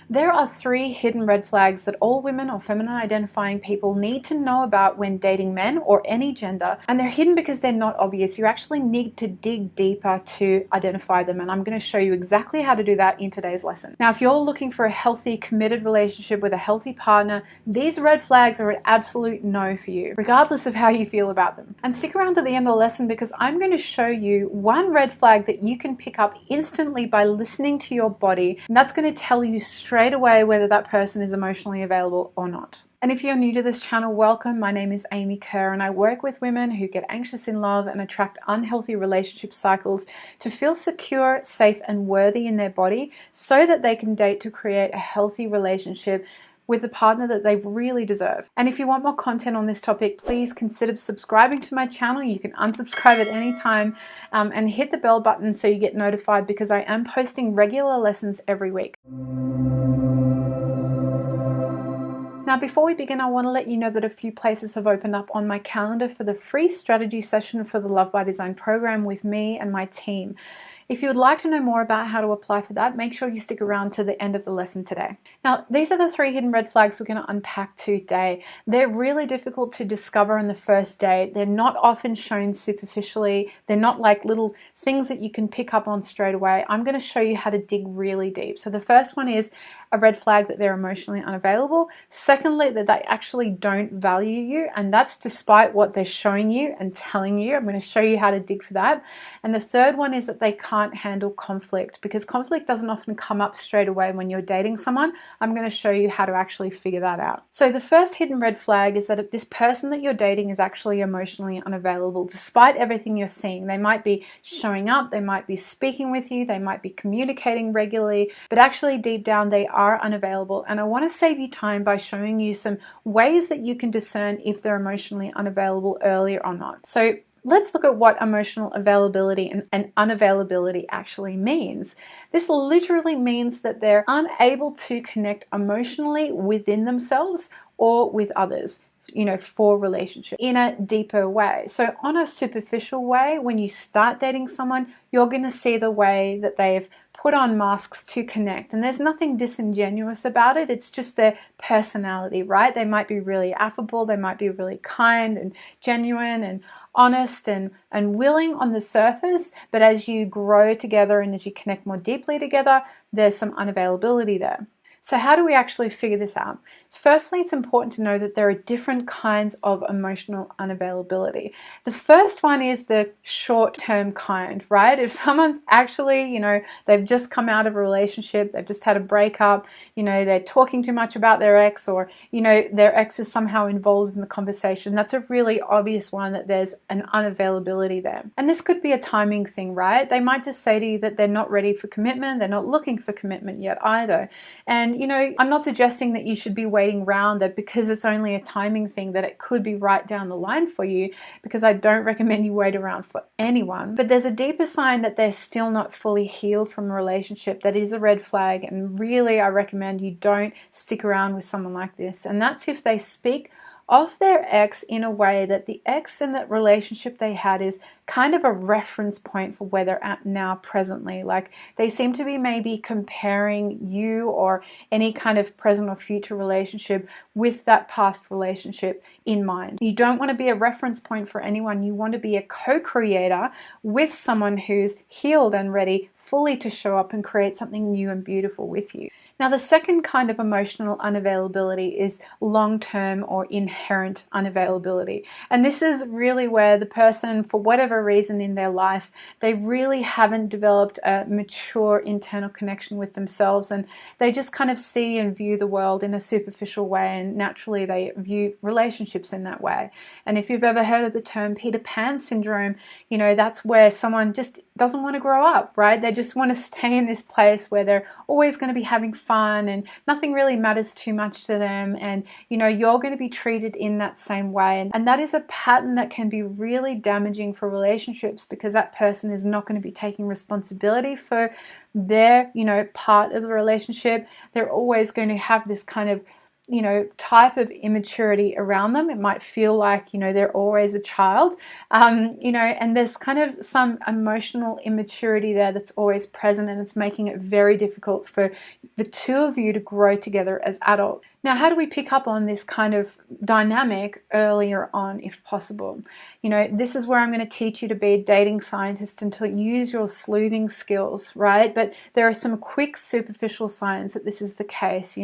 There are 3 hidden red flags that all women or feminine identifying people need to know about when dating men or any gender, and they're hidden because they're not obvious. You actually need to dig deeper to identify them, and I'm going to show you exactly how to do that in today's lesson. Now, if you're looking for a healthy, committed relationship with a healthy partner, these red flags are an absolute no for you, regardless of how you feel about them. And stick around to the end of the lesson because I'm going to show you one red flag that you can pick up instantly by listening to your body, and that's going to tell you straight away whether that person is emotionally available or not. And if you're new to this channel, welcome. My name is Amy Kerr and I work with women who get anxious in love and attract unhealthy relationship cycles to feel secure, safe, and worthy in their body so that they can date to create a healthy relationship with the partner that they really deserve. And if you want more content on this topic, please consider subscribing to my channel. You can unsubscribe at any time and hit the bell button so you get notified because I am posting regular lessons every week. Now, before we begin, I want to let you know that a few places have opened up on my calendar for the free strategy session for the Love by Design program with me and my team. If you would like to know more about how to apply for that, make sure you stick around to the end of the lesson today. Now, these are the 3 hidden red flags we're going to unpack today. They're really difficult to discover on the first date. They're not often shown superficially. They're not like little things that you can pick up on straight away. I'm going to show you how to dig really deep. So the first one is a red flag that they're emotionally unavailable. Secondly, that they actually don't value you, and that's despite what they're showing you and telling you. I'm going to show you how to dig for that. And the third one is that they can't handle conflict, because conflict doesn't often come up straight away when you're dating someone. I'm going to show you how to actually figure that out. So the first hidden red flag is that if this person that you're dating is actually emotionally unavailable, despite everything you're seeing. They might be showing up, they might be speaking with you, they might be communicating regularly, but actually deep down they are unavailable. And I want to save you time by showing you some ways that you can discern if they're emotionally unavailable earlier or not. So let's look at what emotional availability and unavailability actually means. This literally means that they're unable to connect emotionally within themselves or with others, for relationship in a deeper way. So on a superficial way, when you start dating someone, you're going to see the way that they've put on masks to connect. And there's nothing disingenuous about it. It's just their personality, right? They might be really affable. They might be really kind and genuine and honest and willing on the surface. But as you grow together and as you connect more deeply together, there's some unavailability there. So how do we actually figure this out? Firstly, it's important to know that there are different kinds of emotional unavailability. The first one is the short-term kind, right? If someone's actually, they've just come out of a relationship, they've just had a breakup, they're talking too much about their ex, or, their ex is somehow involved in the conversation, that's a really obvious one that there's an unavailability there. And this could be a timing thing, right? They might just say to you that they're not ready for commitment, they're not looking for commitment yet either. And, I'm not suggesting that you should be waiting around that because it's only a timing thing, that it could be right down the line for you, because I don't recommend you wait around for anyone. But there's a deeper sign that they're still not fully healed from a relationship that is a red flag, and really I recommend you don't stick around with someone like this. And that's if they speak of their ex in a way that the ex and that relationship they had is kind of a reference point for where they're at now presently. Like they seem to be maybe comparing you or any kind of present or future relationship with that past relationship in mind. You don't want to be a reference point for anyone. You want to be a co-creator with someone who's healed and ready fully to show up and create something new and beautiful with you. Now, the second kind of emotional unavailability is long-term or inherent unavailability. And this is really where the person, for whatever reason in their life, they really haven't developed a mature internal connection with themselves, and they just kind of see and view the world in a superficial way, and naturally they view relationships in that way. And if you've ever heard of the term Peter Pan syndrome, that's where someone just doesn't want to grow up, right? They just want to stay in this place where they're always going to be having fun and nothing really matters too much to them, and you're going to be treated in that same way. And that is a pattern that can be really damaging for relationships, because that person is not going to be taking responsibility for their part of the relationship. They're always going to have this kind of type of immaturity around them. It might feel like, they're always a child, and there's kind of some emotional immaturity there that's always present, and it's making it very difficult for the two of you to grow together as adults. Now, how do we pick up on this kind of dynamic earlier on, if possible? This is where I'm going to teach you to be a dating scientist and to use your sleuthing skills, right? But there are some quick superficial signs that this is the case.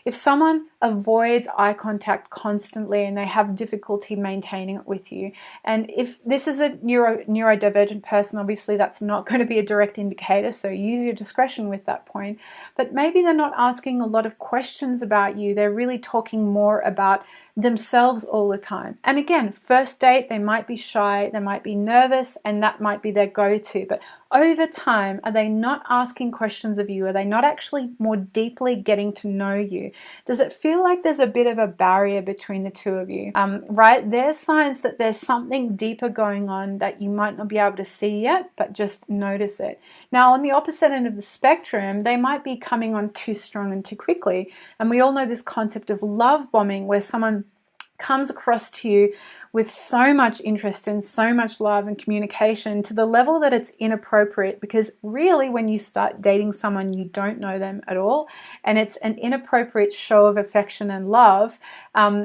If someone avoids eye contact constantly and they have difficulty maintaining it with you, and if this is a neurodivergent person, obviously that's not going to be a direct indicator, so use your discretion with that point. But maybe they're not asking a lot of questions about you. They're really talking more about themselves all the time. And again, first date, they might be shy, they might be nervous, and that might be their go-to. But over time, are they not asking questions of you? Are they not actually more deeply getting to know you? Does it feel like there's a bit of a barrier between the two of you? Right? There's signs that there's something deeper going on that you might not be able to see yet, but just notice it. Now, on the opposite end of the spectrum, they might be coming on too strong and too quickly. And we all know this concept of love bombing, where someone comes across to you with so much interest and so much love and communication to the level that it's inappropriate, because really when you start dating someone, you don't know them at all, and it's an inappropriate show of affection and love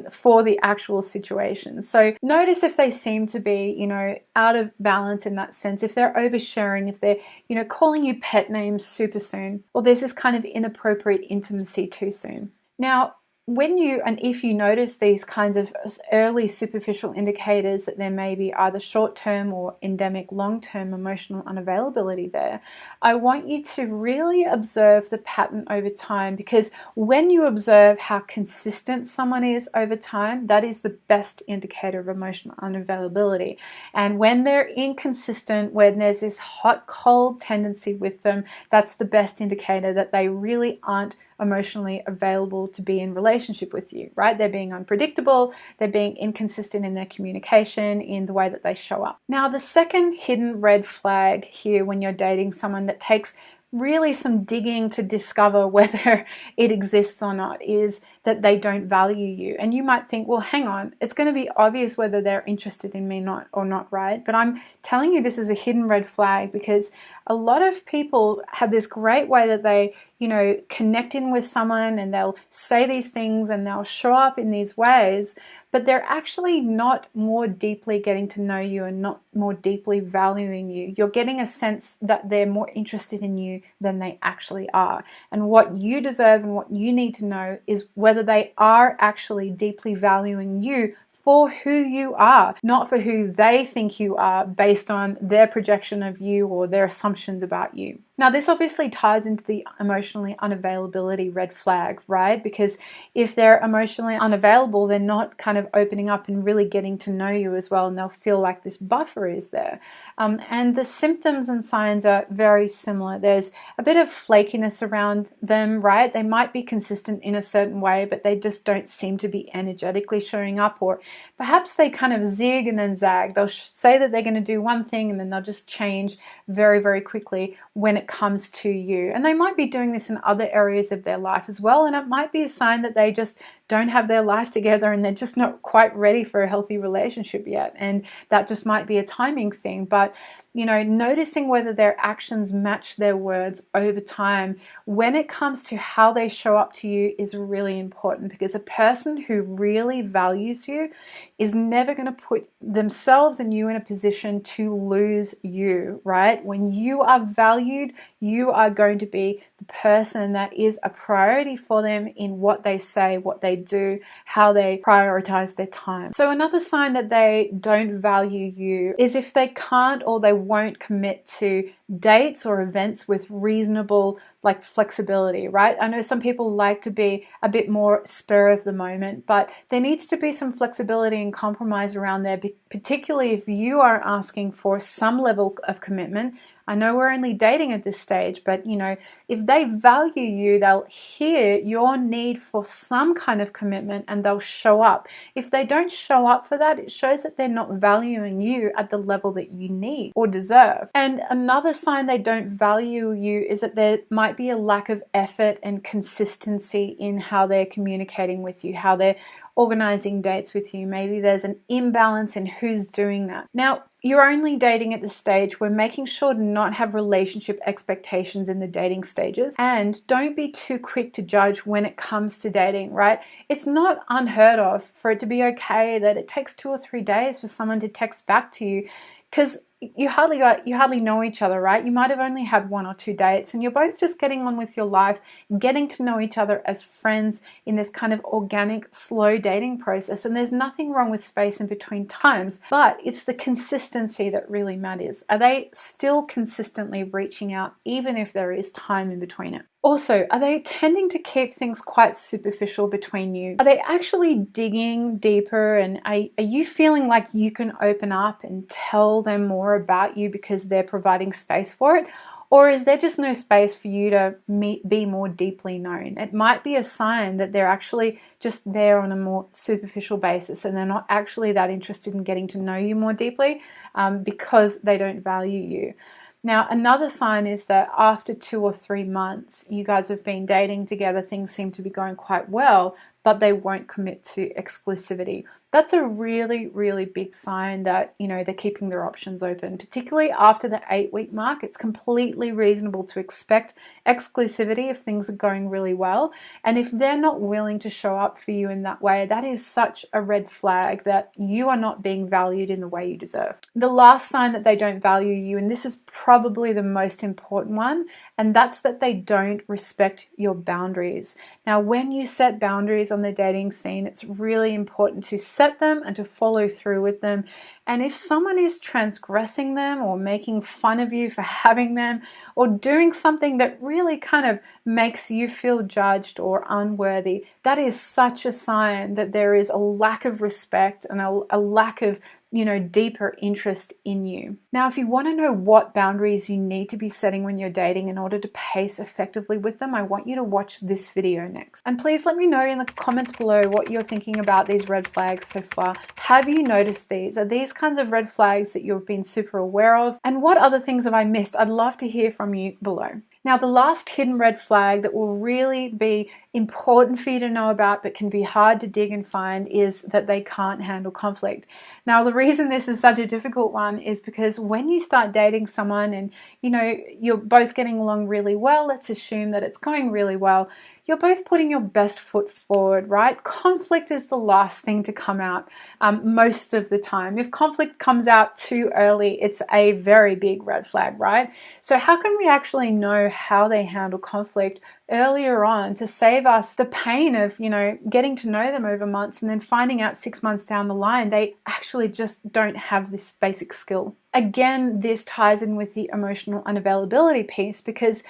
for the actual situation. So notice if they seem to be, out of balance in that sense, if they're oversharing, if they're, calling you pet names super soon, or there's this kind of inappropriate intimacy too soon. Now, if you notice these kinds of early superficial indicators that there may be either short-term or endemic long-term emotional unavailability there, I want you to really observe the pattern over time, because when you observe how consistent someone is over time, that is the best indicator of emotional unavailability. And when they're inconsistent, when there's this hot-cold tendency with them, that's the best indicator that they really aren't emotionally available to be in relationship with you, right? They're being unpredictable, they're being inconsistent in their communication, in the way that they show up. Now, the second hidden red flag here when you're dating someone that takes really some digging to discover whether it exists or not is that they don't value you. And you might think, well, hang on, it's going to be obvious whether they're interested in me or not, right? But I'm telling you this is a hidden red flag, because a lot of people have this great way that they, connect in with someone, and they'll say these things and they'll show up in these ways, but they're actually not more deeply getting to know you and not more deeply valuing you. You're getting a sense that they're more interested in you than they actually are. And what you deserve and what you need to know is whether they are actually deeply valuing you for who you are, not for who they think you are based on their projection of you or their assumptions about you. Now, this obviously ties into the emotionally unavailability red flag, right? Because if they're emotionally unavailable, they're not kind of opening up and really getting to know you as well, and they'll feel like this buffer is there. And the symptoms and signs are very similar. There's a bit of flakiness around them, right? They might be consistent in a certain way, but they just don't seem to be energetically showing up, or perhaps they kind of zig and then zag. They'll say that they're going to do one thing and then they'll just change very, very quickly when it comes to you. And they might be doing this in other areas of their life as well, and it might be a sign that they just don't have their life together and they're just not quite ready for a healthy relationship yet, and that just might be a timing thing. But noticing whether their actions match their words over time when it comes to how they show up to you is really important, because a person who really values you is never going to put themselves and you in a position to lose you, right? When you are valued, you are going to be the person that is a priority for them in what they say, what they do, how they prioritize their time. So another sign that they don't value you is if they can't or they won't commit to dates or events with reasonable flexibility, right? I know some people like to be a bit more spur of the moment, but there needs to be some flexibility and compromise around there, particularly if you are asking for some level of commitment. I know we're only dating at this stage, but you know, if they value you, they'll hear your need for some kind of commitment and they'll show up. If they don't show up for that, it shows that they're not valuing you at the level that you need or deserve. And another sign they don't value you is that there might be a lack of effort and consistency in how they're communicating with you, how they're organizing dates with you. Maybe there's an imbalance in who's doing that. Now, you're only dating at the stage where making sure to not have relationship expectations in the dating stages, and don't be too quick to judge when it comes to dating, right? It's not unheard of for it to be okay that it takes 2 or 3 days for someone to text back to you, because you hardly know each other, right? You might have only had 1 or 2 dates and you're both just getting on with your life, getting to know each other as friends in this kind of organic, slow dating process. And there's nothing wrong with space in between times, but it's the consistency that really matters. Are they still consistently reaching out even if there is time in between it? Also, are they tending to keep things quite superficial between you? Are they actually digging deeper, and are you feeling like you can open up and tell them more about you because they're providing space for it? Or is there just no space for you to be more deeply known? It might be a sign that they're actually just there on a more superficial basis and they're not actually that interested in getting to know you more deeply because they don't value you. Now, another sign is that after 2 or 3 months, you guys have been dating together, things seem to be going quite well, but they won't commit to exclusivity. That's a really, really big sign that, you know, they're keeping their options open. Particularly after the 8-week mark, it's completely reasonable to expect exclusivity if things are going really well. And if they're not willing to show up for you in that way, that is such a red flag that you are not being valued in the way you deserve. The last sign that they don't value you, and this is probably the most important one, and that's that they don't respect your boundaries. Now, when you set boundaries on the dating scene, it's really important to set them and to follow through with them. And if someone is transgressing them or making fun of you for having them or doing something that really kind of makes you feel judged or unworthy, that is such a sign that there is a lack of respect and a lack of, you know, deeper interest in you. Now, if you want to know what boundaries you need to be setting when you're dating in order to pace effectively with them, I want you to watch this video next. And please let me know in the comments below what you're thinking about these red flags so far. Have you noticed these? Are these kinds of red flags that you've been super aware of? And what other things have I missed? I'd love to hear from you below. Now, the last hidden red flag that will really be important for you to know about but can be hard to dig and find is that they can't handle conflict. Now, the reason this is such a difficult one is because when you start dating someone and, you know, you're both getting along really well, let's assume that it's going really well, you're both putting your best foot forward, right? Conflict is the last thing to come out most of the time. If conflict comes out too early, it's a very big red flag, right? So how can we actually know how they handle conflict earlier on to save us the pain of, you know, getting to know them over months and then finding out 6 months down the line they actually just don't have this basic skill? Again, this ties in with the emotional unavailability piece, because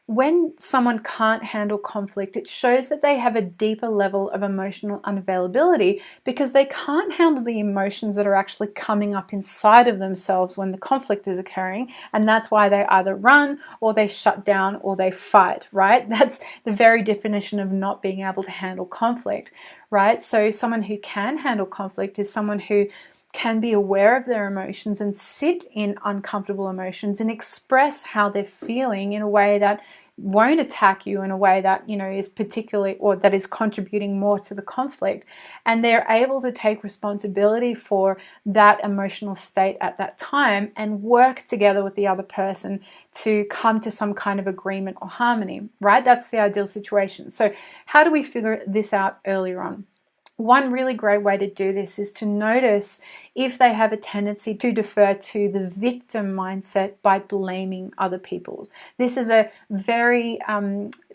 when someone can't handle conflict, it shows that they have a deeper level of emotional unavailability because they can't handle the emotions that are actually coming up inside of themselves when the conflict is occurring. And that's why they either run or they shut down or they fight, right? That's the very definition of not being able to handle conflict, right? So someone who can handle conflict is someone who can be aware of their emotions and sit in uncomfortable emotions and express how they're feeling in a way that won't attack you, in a way that, you know, is particularly, or that is contributing more to the conflict. And they're able to take responsibility for that emotional state at that time and work together with the other person to come to some kind of agreement or harmony, right? That's the ideal situation. So how do we figure this out earlier on? One really great way to do this is to notice if they have a tendency to defer to the victim mindset by blaming other people. This is a very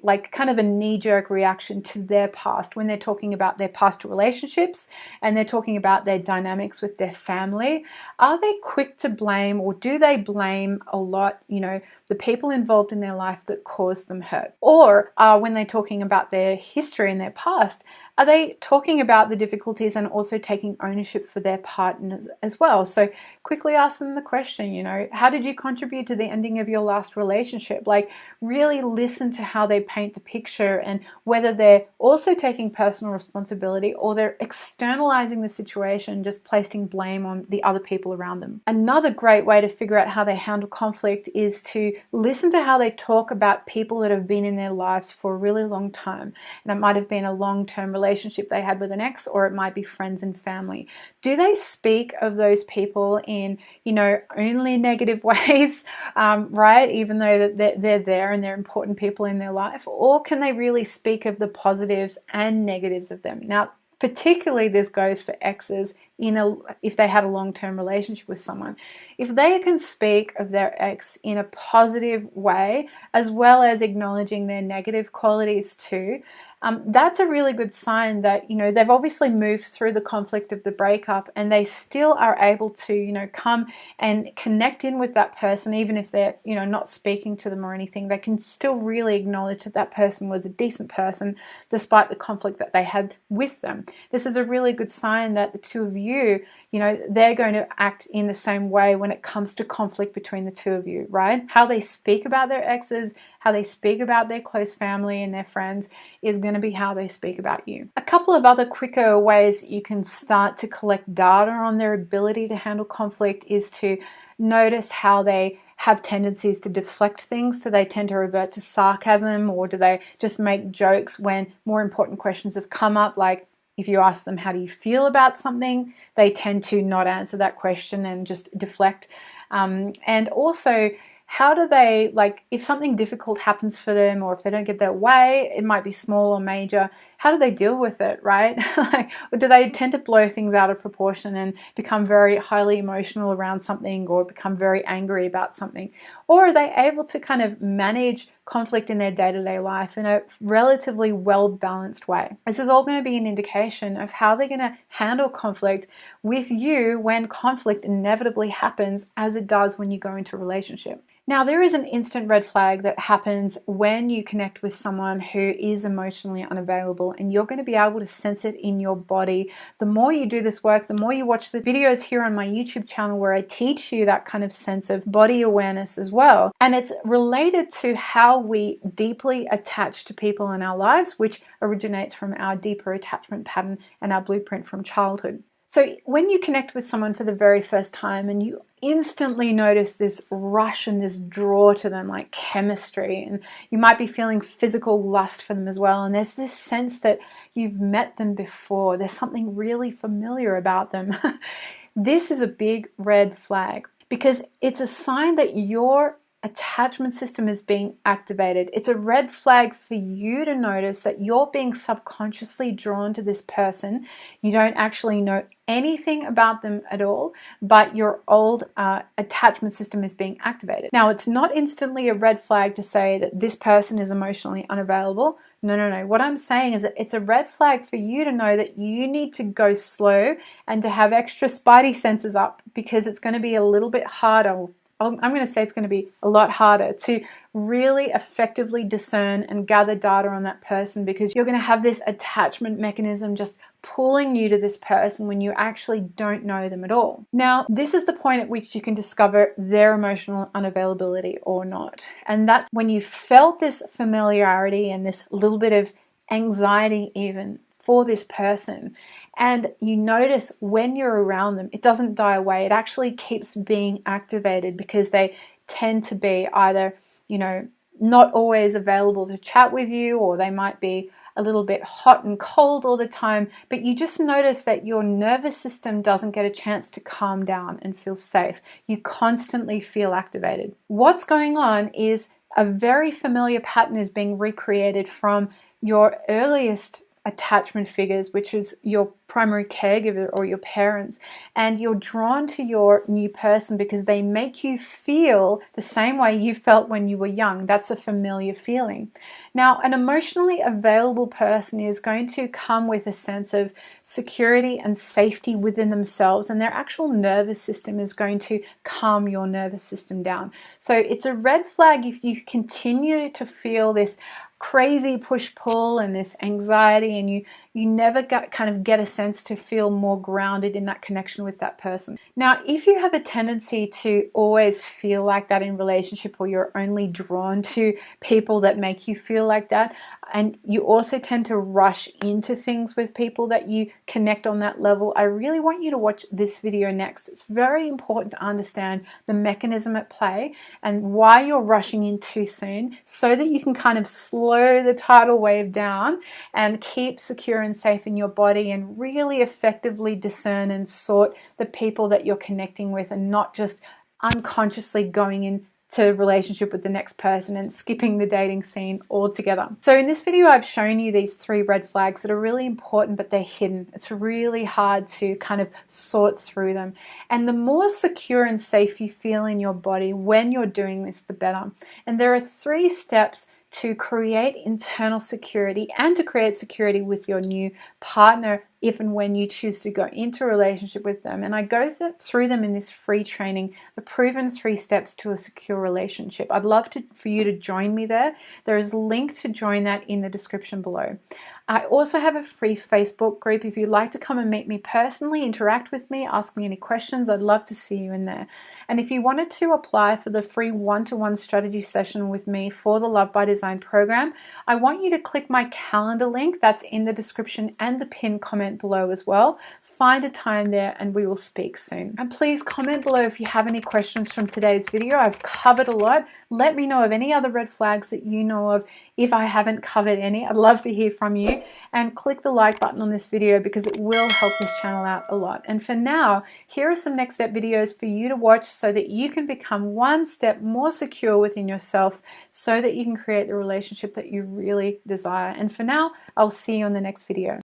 like kind of a knee-jerk reaction to their past when they're talking about their past relationships and they're talking about their dynamics with their family? Are they quick to blame, or do they blame a lot, the people involved in their life that caused them hurt? Or when they're talking about their history and their past, are they talking about the difficulties and also taking ownership for their partners as well? So quickly ask them the question, how did you contribute to the ending of your last relationship? Like, really listen to how they paint the picture and whether they're also taking personal responsibility or they're externalizing the situation, just placing blame on the other people around them. Another great way to figure out how they handle conflict is to listen to how they talk about people that have been in their lives for a really long time. And it might have been a long-term relationship they had with an ex, or it might be friends and family. Do they speak of those people in, only negative ways, right? Even though that they're there and they're important people in their life, or can they really speak of the positives and negatives of them? Now, particularly this goes for exes if they had a long-term relationship with someone. If they can speak of their ex in a positive way, as well as acknowledging their negative qualities too, that's a really good sign that, they've obviously moved through the conflict of the breakup and they still are able to, come and connect in with that person, even if they're, not speaking to them or anything. They can still really acknowledge that that person was a decent person despite the conflict that they had with them. This is a really good sign that the two of you, they're going to act in the same way when it comes to conflict between the two of you, right? How they speak about their exes, how they speak about their close family and their friends is going to be how they speak about you. A couple of other quicker ways you can start to collect data on their ability to handle conflict is to notice how they have tendencies to deflect things. Do they tend to revert to sarcasm, or do they just make jokes when more important questions have come up? Like, if you ask them, how do you feel about something, they tend to not answer that question and just deflect. And also, how do they, if something difficult happens for them, or if they don't get their way, it might be small or major, how do they deal with it, right? Or do they tend to blow things out of proportion and become very highly emotional around something, or become very angry about something? Or are they able to kind of manage conflict in their day-to-day life in a relatively well-balanced way? This is all going to be an indication of how they're going to handle conflict with you when conflict inevitably happens, as it does when you go into a relationship. Now, there is an instant red flag that happens when you connect with someone who is emotionally unavailable, and you're going to be able to sense it in your body. The more you do this work, the more you watch the videos here on my YouTube channel where I teach you that kind of sense of body awareness as well. And it's related to how we deeply attach to people in our lives, which originates from our deeper attachment pattern and our blueprint from childhood. So when you connect with someone for the very first time and you instantly notice this rush and this draw to them, like chemistry, and you might be feeling physical lust for them as well, and there's this sense that you've met them before, there's something really familiar about them, this is a big red flag, because it's a sign that your attachment system is being activated. It's a red flag for you to notice that you're being subconsciously drawn to this person. You don't actually know anything about them at all, but your old attachment system is being activated. Now, it's not instantly a red flag to say that this person is emotionally unavailable. No. What I'm saying is that it's a red flag for you to know that you need to go slow and to have extra spidey senses up, because it's going to be a little bit harder. I'm going to say it's going to be a lot harder to really effectively discern and gather data on that person, because you're going to have this attachment mechanism just pulling you to this person when you actually don't know them at all. Now, this is the point at which you can discover their emotional unavailability or not. And that's when you felt this familiarity and this little bit of anxiety even for this person, and you notice when you're around them, it doesn't die away. It actually keeps being activated, because they tend to be either, not always available to chat with you, or they might be a little bit hot and cold all the time, but you just notice that your nervous system doesn't get a chance to calm down and feel safe. You constantly feel activated. What's going on is a very familiar pattern is being recreated from your earliest attachment figures, which is your primary caregiver or your parents, and you're drawn to your new person because they make you feel the same way you felt when you were young. That's a familiar feeling. Now, an emotionally available person is going to come with a sense of security and safety within themselves, and their actual nervous system is going to calm your nervous system down. So it's a red flag if you continue to feel this crazy push-pull and this anxiety, and you never get a sense to feel more grounded in that connection with that person. Now, if you have a tendency to always feel like that in relationship, or you're only drawn to people that make you feel like that, and you also tend to rush into things with people that you connect on that level, I really want you to watch this video next. It's very important to understand the mechanism at play and why you're rushing in too soon, so that you can kind of slow the tidal wave down and keep secure and safe in your body, and really effectively discern and sort the people that you're connecting with, and not just unconsciously going into a relationship with the next person and skipping the dating scene altogether. So in this video, I've shown you these 3 red flags that are really important, but they're hidden. It's really hard to kind of sort through them. And the more secure and safe you feel in your body when you're doing this, the better. And there are 3 steps to create internal security and to create security with your new partner if and when you choose to go into a relationship with them. And I go through them in this free training, the proven 3 steps to a secure relationship. I'd love for you to join me there. There is a link to join that in the description below. I also have a free Facebook group. If you'd like to come and meet me personally, interact with me, ask me any questions, I'd love to see you in there. And if you wanted to apply for the free one-to-one strategy session with me for the Love by Design program, I want you to click my calendar link that's in the description and the pinned comment below as well. Find a time there and we will speak soon. And please comment below if you have any questions from today's video. I've covered a lot. Let me know of any other red flags that you know of if I haven't covered any. I'd love to hear from you. And click the like button on this video because it will help this channel out a lot. And for now, here are some next step videos for you to watch so that you can become one step more secure within yourself, so that you can create the relationship that you really desire. And for now, I'll see you on the next video.